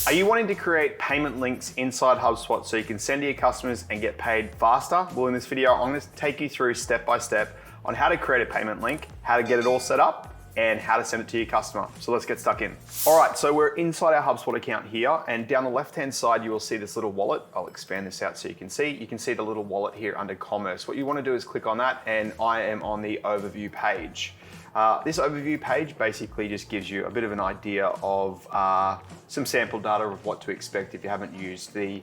Are you wanting to create payment links inside HubSpot so you can send to your customers and get paid faster? Well, in this video, I'm going to take you through step by step on how to create a payment link, how to get it all set up, and how to send it to your customer. So let's get stuck in. All right, so we're inside our HubSpot account here, and down the left-hand side, you will see this little wallet. I'll expand this out so you can see. You can see the little wallet here under commerce. What you want to do is click on that, and I am on the overview page. This overview page basically just gives you a bit of an idea of some sample data of what to expect if you haven't used the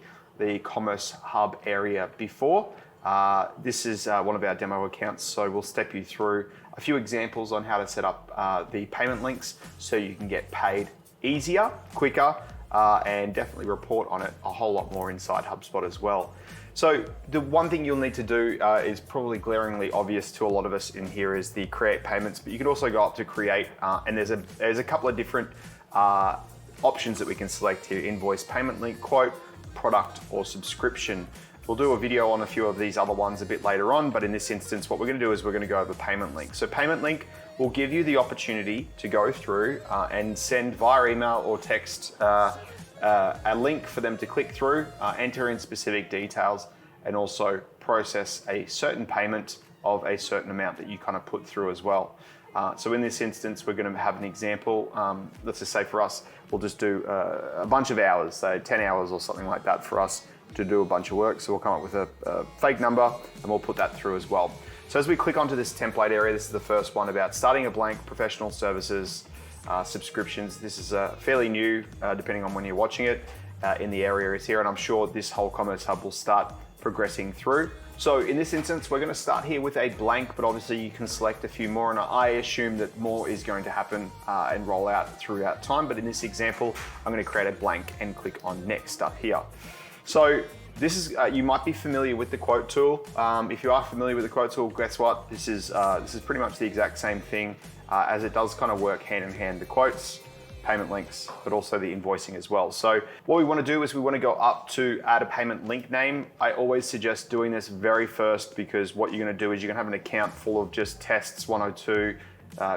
Commerce Hub area before. This is one of our demo accounts, so we'll step you through a few examples on how to set up the payment links so you can get paid easier, quicker, and definitely report on it a whole lot more inside HubSpot as well. So the one thing you'll need to do is probably glaringly obvious to a lot of us in here is the create payments, but you can also go up to create, and there's a couple of different options that we can select here: invoice, payment link, quote, product, or subscription. We'll do a video on a few of these other ones a bit later on, but in this instance, what we're going to do is we're going to go over payment link. So payment link will give you the opportunity to go through and send via email or text a link for them to click through, enter in specific details, and also process a certain payment of a certain amount that you kind of put through as well. So in this instance, we're going to have an example. Let's just say for us, we'll just do a bunch of hours, say 10 hours or something like that for us to do a bunch of work. So we'll come up with a fake number and we'll put that through as well. So as we click onto this template area, this is the first one about starting a blank, professional services, subscriptions. This is fairly new, depending on when you're watching it, in the areas here, and I'm sure this whole Commerce Hub will start progressing through. So in this instance, we're going to start here with a blank, but obviously you can select a few more, and I assume that more is going to happen and roll out throughout time. But in this example, I'm going to create a blank and click on next up here. So this is, you might be familiar with the quote tool. If you are familiar with the quote tool, guess what? This is pretty much the exact same thing, as it does kind of work hand in hand, the quotes, payment links, but also the invoicing as well. So what we want to do is we want to go up to add a payment link name. I always suggest doing this very first, because what you're going to do is you're going to have an account full of just tests 102,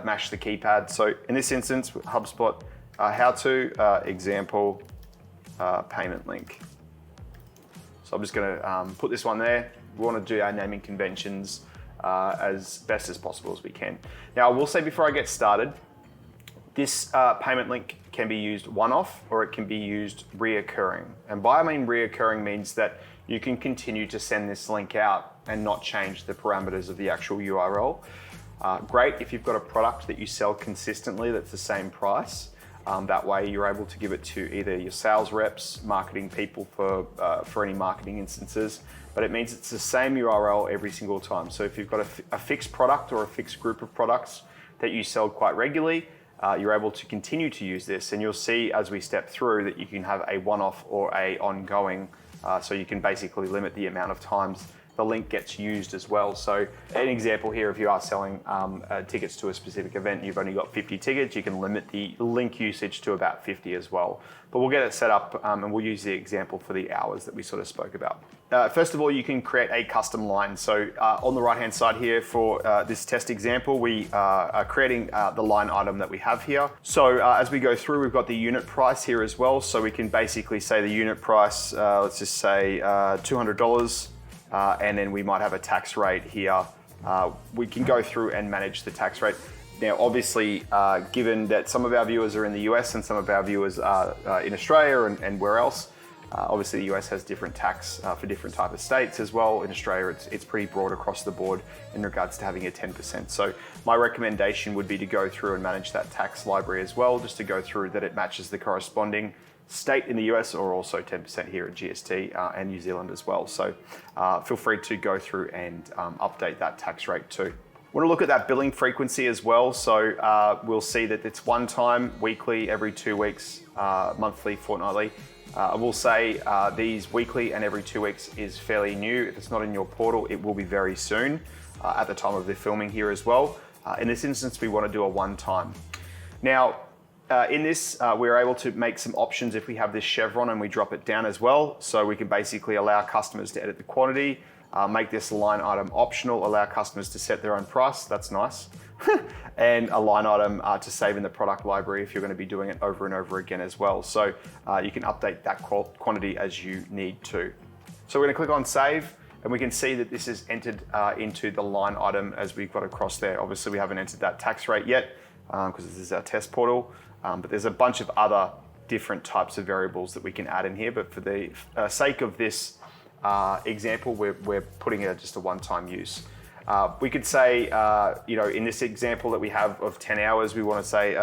mash the keypad. So in this instance, HubSpot, how to example payment link. So I'm just going to put this one there. We want to do our naming conventions as best as possible as we can. Now, I will say before I get started, this payment link can be used one-off or it can be used reoccurring. And by I mean reoccurring means that you can continue to send this link out and not change the parameters of the actual URL. Great if you've got a product that you sell consistently that's the same price. That way you're able to give it to either your sales reps, marketing people for any marketing instances, but it means it's the same URL every single time. So if you've got a fixed product or a fixed group of products that you sell quite regularly, you're able to continue to use this, and you'll see as we step through that you can have a one-off or a ongoing, so you can basically limit the amount of times the link gets used as well. So an example here, if you are selling tickets to a specific event, you've only got 50 tickets, you can limit the link usage to about 50 as well. But we'll get it set up and we'll use the example for the hours that we sort of spoke about. First of all, you can create a custom line. So on the right-hand side here for this test example, we are creating the line item that we have here. So as we go through, we've got the unit price here as well. So we can basically say the unit price, let's just say $200. And then we might have a tax rate here. We can go through and manage the tax rate. Now, obviously, given that some of our viewers are in the US and some of our viewers are in Australia and where else, obviously the US has different tax for different type of states as well. In Australia, it's pretty broad across the board in regards to having a 10%. So my recommendation would be to go through and manage that tax library as well, just to go through that it matches the corresponding state in the US, or also 10% here at GST and New Zealand as well. So feel free to go through and update that tax rate too. Want to look at that billing frequency as well. So we'll see that it's one time, weekly, every 2 weeks, monthly, fortnightly. I will say these weekly and every 2 weeks is fairly new. If it's not in your portal, it will be very soon at the time of the filming here as well. In this instance, we want to do a one time. Now, in this, we're able to make some options if we have this chevron and we drop it down as well. So we can basically allow customers to edit the quantity, make this line item optional, allow customers to set their own price. That's nice. And a line item to save in the product library if you're going to be doing it over and over again as well. So you can update that quantity as you need to. So we're going to click on save, and we can see that this is entered into the line item as we've got across there. Obviously we haven't entered that tax rate yet because this is our test portal, but there's a bunch of other different types of variables that we can add in here. But for the sake of this example, we're putting it just a one-time use. We could say, in this example that we have of 10 hours, we want to say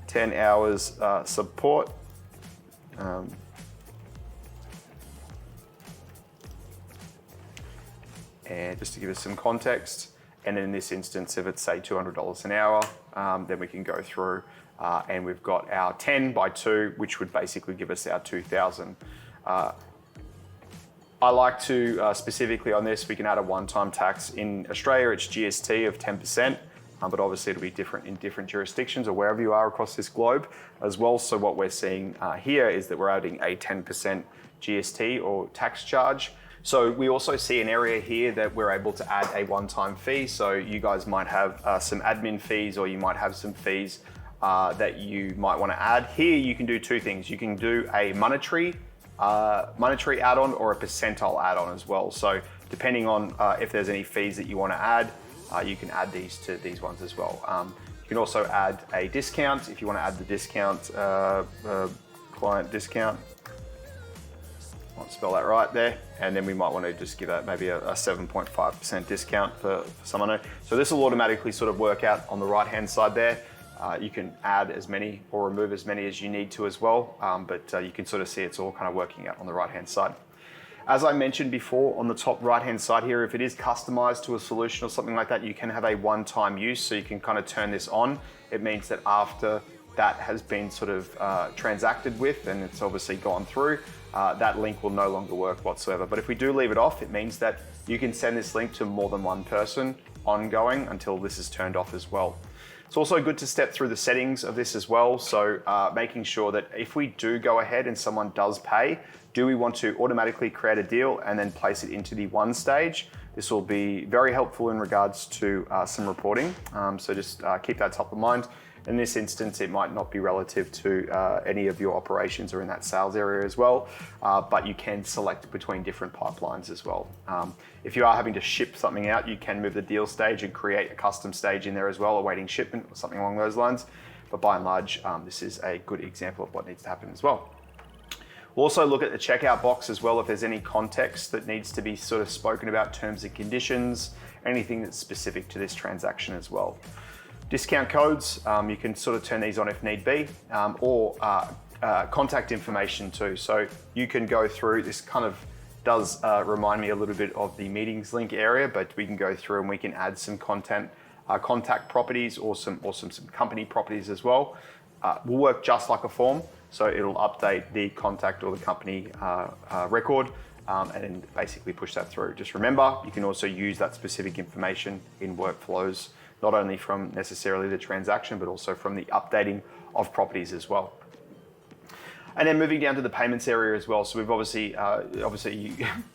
10 hours support. And just to give us some context, and then in this instance, if it's say $200 an hour, then we can go through and we've got our 10 by 2, which would basically give us our 2,000. I like to, specifically on this, we can add a one-time tax. In Australia, it's GST of 10%, but obviously it'll be different in different jurisdictions or wherever you are across this globe as well. So what we're seeing here is that we're adding a 10% GST or tax charge. So we also see an area here that we're able to add a one-time fee. So you guys might have some admin fees, or you might have some fees that you might want to add. Here you can do two things. You can do a monetary add-on or a percentile add-on as well. So depending on if there's any fees that you want to add, you can add these to these ones as well. You can also add a discount if you want to add the discount, client discount. I won't spell that right there. And then we might want to just give that maybe a 7.5% discount for someone. So this will automatically sort of work out on the right-hand side there. You can add as many or remove as many as you need to as well, but you can sort of see it's all kind of working out on the right-hand side. As I mentioned before, on the top right-hand side here, if it is customized to a solution or something like that, you can have a one-time use, so you can kind of turn this on. It means that after that has been sort of transacted with and it's obviously gone through, that link will no longer work whatsoever. But if we do leave it off, it means that you can send this link to more than one person ongoing until this is turned off as well. It's also good to step through the settings of this as well. So making sure that if we do go ahead and someone does pay, do we want to automatically create a deal and then place it into the one stage? This will be very helpful in regards to some reporting. So just keep that top of mind. In this instance, it might not be relative to any of your operations or in that sales area as well, but you can select between different pipelines as well. If you are having to ship something out, you can move the deal stage and create a custom stage in there as well, awaiting shipment or something along those lines. But by and large, this is a good example of what needs to happen as well. We'll also look at the checkout box as well if there's any context that needs to be sort of spoken about, terms and conditions, anything that's specific to this transaction as well. Discount codes, you can sort of turn these on if need be, or contact information too. So you can go through, this kind of does remind me a little bit of the meetings link area, but we can go through and we can add some contact properties or some company properties as well. Will work just like a form, so it'll update the contact or the company record and then basically push that through. Just remember, you can also use that specific information in workflows, not only from necessarily the transaction, but also from the updating of properties as well. And then moving down to the payments area as well. So we've obviously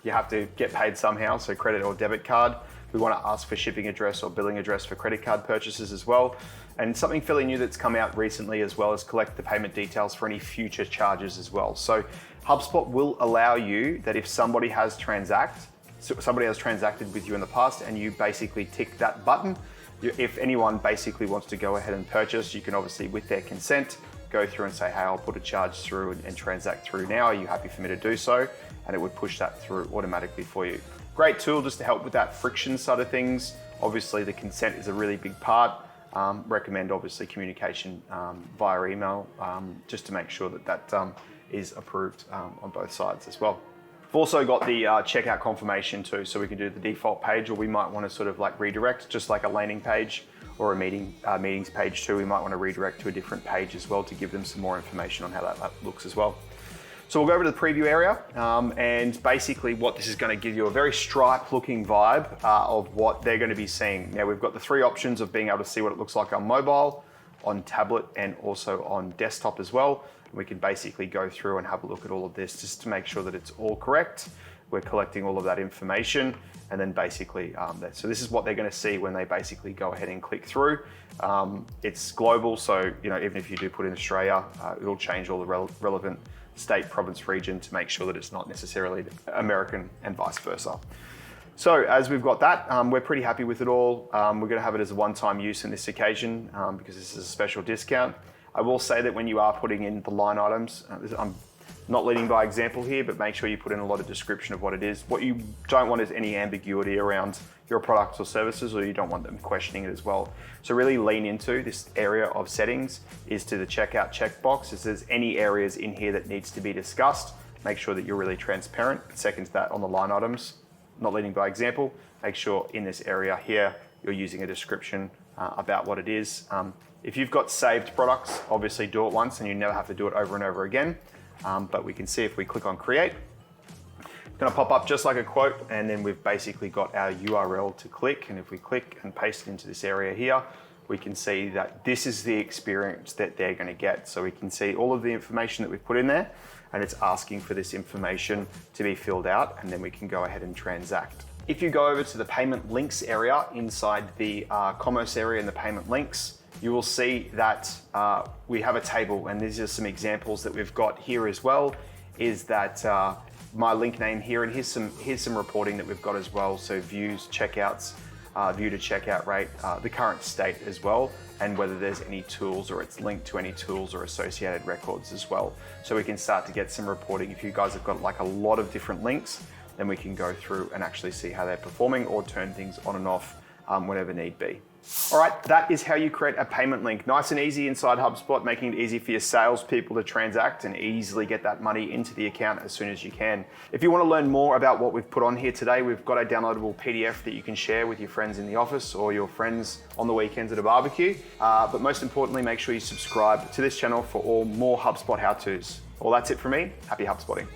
you have to get paid somehow, so credit or debit card. We want to ask for shipping address or billing address for credit card purchases as well. And something fairly new that's come out recently as well is collect the payment details for any future charges as well. So HubSpot will allow you that if somebody has transacted with you in the past and you basically tick that button, if anyone basically wants to go ahead and purchase, you can obviously, with their consent, go through and say, hey, I'll put a charge through and transact through now. Are you happy for me to do so? And it would push that through automatically for you. Great tool just to help with that friction side of things. Obviously, the consent is a really big part. Recommend obviously communication via email just to make sure that is approved on both sides as well. We've also got the checkout confirmation too, so we can do the default page, or we might want to sort of like redirect, just like a landing page or a meetings page too. We might want to redirect to a different page as well to give them some more information on how that looks as well. So we'll go over to the preview area, and basically what this is going to give you a very Stripe looking vibe of what they're going to be seeing. Now we've got the three options of being able to see what it looks like on mobile, on tablet, and also on desktop as well. We can basically go through and have a look at all of this just to make sure that it's all correct. we're collecting all of that information, and then basically, so this is what they're going to see when they basically go ahead and click through. It's global, so even if you do put in Australia, it'll change all the relevant state, province, region to make sure that it's not necessarily American and vice versa. So as we've got that, we're pretty happy with it all. We're going to have it as a one-time use in this occasion because this is a special discount. I will say that when you are putting in the line items, I'm not leading by example here, but make sure you put in a lot of description of what it is. What you don't want is any ambiguity around your products or services, or you don't want them questioning it as well. So really lean into this area of settings is to the checkout checkbox. If there's any areas in here that needs to be discussed, make sure that you're really transparent. Second to that, on the line items, not leading by example, make sure in this area here, you're using a description about what it is. If you've got saved products, obviously do it once and you never have to do it over and over again. But we can see if we click on create, it's going to pop up just like a quote, and then we've basically got our URL to click. And if we click and paste it into this area here, we can see that this is the experience that they're going to get. So we can see all of the information that we've put in there, and it's asking for this information to be filled out, and then we can go ahead and transact. If you go over to the payment links area inside the commerce area and the payment links, you will see that we have a table, and these are some examples that we've got here as well, is that my link name here, and here's some reporting that we've got as well. So views, checkouts, view to checkout rate, the current state as well, and whether there's any tools or it's linked to any tools or associated records as well. So we can start to get some reporting. If you guys have got like a lot of different links, then we can go through and actually see how they're performing or turn things on and off whenever need be. All right, that is how you create a payment link. Nice and easy inside HubSpot, making it easy for your salespeople to transact and easily get that money into the account as soon as you can. If you want to learn more about what we've put on here today, we've got a downloadable PDF that you can share with your friends in the office or your friends on the weekends at a barbecue. But most importantly, make sure you subscribe to this channel for more HubSpot how-tos. Well, that's it from me. Happy HubSpotting.